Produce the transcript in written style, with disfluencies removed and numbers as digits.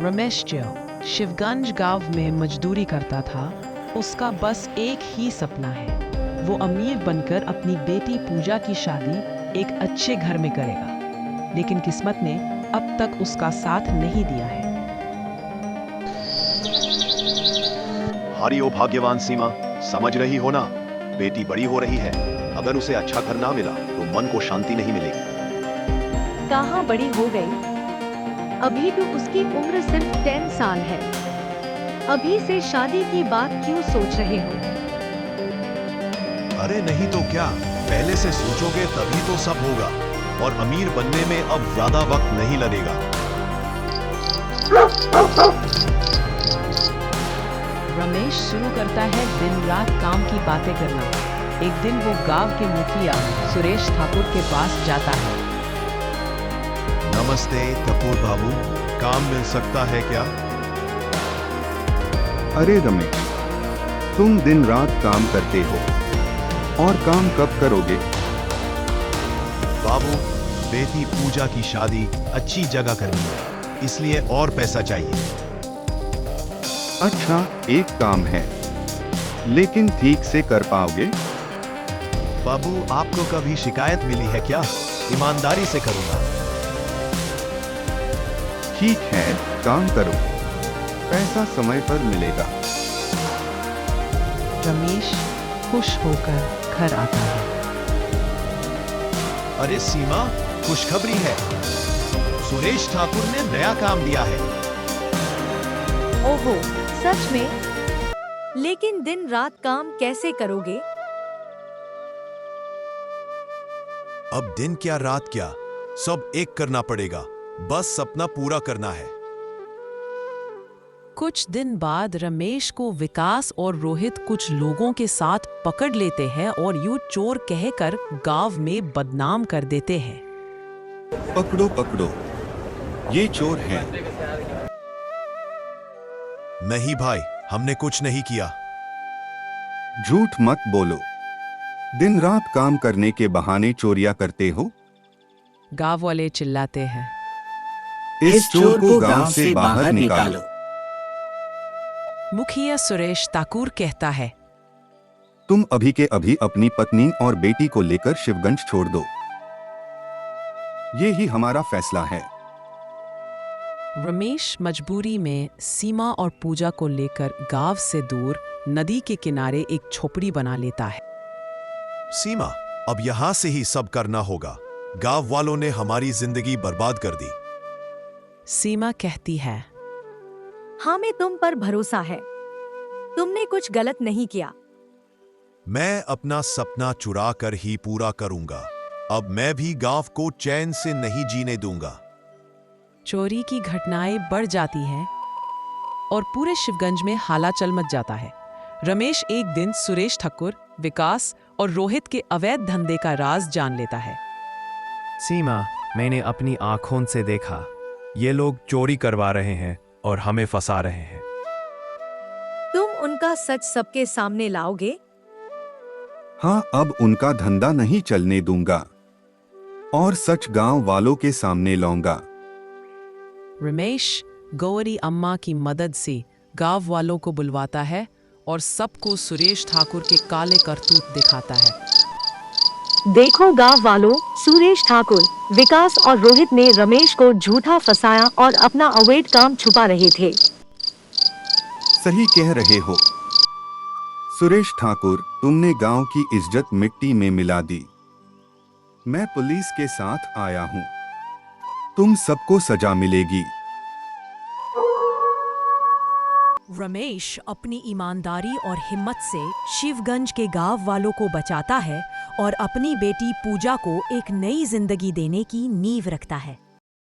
रमेश जो शिवगंज गांव में मजदूरी करता था, उसका बस एक ही सपना है। वो अमीर बनकर अपनी बेटी पूजा की शादी एक अच्छे घर में करेगा, लेकिन किस्मत ने अब तक उसका साथ नहीं दिया है। हरी ओ भाग्यवान सीमा, समझ रही हो ना, बेटी बड़ी हो रही है। अगर उसे अच्छा घर ना मिला तो मन को शांति नहीं मिलेगी। कहाँ बड़ी हो गई? अभी तो उसकी उम्र सिर्फ 10 साल है। अभी से शादी की बात क्यों सोच रहे हो? अरे नहीं तो क्या, पहले से सोचोगे तभी तो सब होगा। और अमीर बनने में अब ज्यादा वक्त नहीं लगेगा। रमेश शुरू करता है दिन रात काम की बातें करना। एक दिन वो गांव के मुखिया सुरेश ठाकुर के पास जाता है। नमस्ते ठाकुर बाबू, काम मिल सकता है क्या? अरे रमेश, तुम दिन रात काम करते हो और काम कब करोगे? बाबू, बेटी पूजा की शादी अच्छी जगह करनी है, इसलिए और पैसा चाहिए। अच्छा, एक काम है, लेकिन ठीक से कर पाओगे? बाबू, आपको कभी शिकायत मिली है क्या? ईमानदारी से करूंगा। ठीक है, काम करो, पैसा समय पर मिलेगा। रमेश खुश होकर घर आता है। अरे सीमा, खुशखबरी है, सुरेश ठाकुर ने नया काम दिया है। ओहो, सच में? लेकिन दिन रात काम कैसे करोगे? अब दिन क्या रात क्या, सब एक करना पड़ेगा। बस सपना पूरा करना है। कुछ दिन बाद रमेश को विकास और रोहित कुछ लोगों के साथ पकड़ लेते हैं और यूं चोर कहकर गांव में बदनाम कर देते हैं। पकड़ो पकड़ो, ये चोर हैं। नहीं भाई, हमने कुछ नहीं किया। झूठ मत बोलो, दिन रात काम करने के बहाने चोरियां करते हो। गांव वाले चिल्लाते हैं, इस चोर को गांव से बाहर निकालो। मुखिया सुरेश ठाकुर कहता है, तुम अभी के अभी अपनी पत्नी और बेटी को लेकर शिवगंज छोड़ दो। ये ही हमारा फैसला है। रमेश मजबूरी में सीमा और पूजा को लेकर गांव से दूर नदी के किनारे एक झोपड़ी बना लेता है। सीमा, अब यहां से ही सब करना होगा। गांव वालों ने हमारी जिंदगी बर्बाद कर दी। सीमा कहती है, हमें तुम पर भरोसा है, तुमने कुछ गलत नहीं किया। मैं अपना सपना चुरा कर ही पूरा करूंगा। अब मैं भी गांव को चैन से नहीं जीने दूंगा। चोरी की घटनाएं बढ़ जाती हैं और पूरे शिवगंज में हालाचल मच जाता है। रमेश एक दिन सुरेश ठाकुर, विकास और रोहित के अवैध धंधे का राज जान लेता है। सीमा, मैंने अपनी आंखों से देखा, ये लोग चोरी करवा रहे हैं और हमें फंसा रहे हैं। तुम उनका सच सबके सामने लाओगे? हाँ, अब उनका धंधा नहीं चलने दूंगा और सच गांव वालों के सामने लाऊंगा। रमेश गौरी अम्मा की मदद से गांव वालों को बुलवाता है और सबको सुरेश ठाकुर के काले करतूत दिखाता है। देखो गांव वालों, सुरेश ठाकुर, विकास और रोहित ने रमेश को झूठा फंसाया और अपना अवैध काम छुपा रहे थे। सही कह रहे हो सुरेश ठाकुर, तुमने गांव की इज्जत मिट्टी में मिला दी। मैं पुलिस के साथ आया हूं, तुम सबको सजा मिलेगी। रमेश अपनी ईमानदारी और हिम्मत से शिवगंज के गांव वालों को बचाता है और अपनी बेटी पूजा को एक नई जिंदगी देने की नींव रखता है।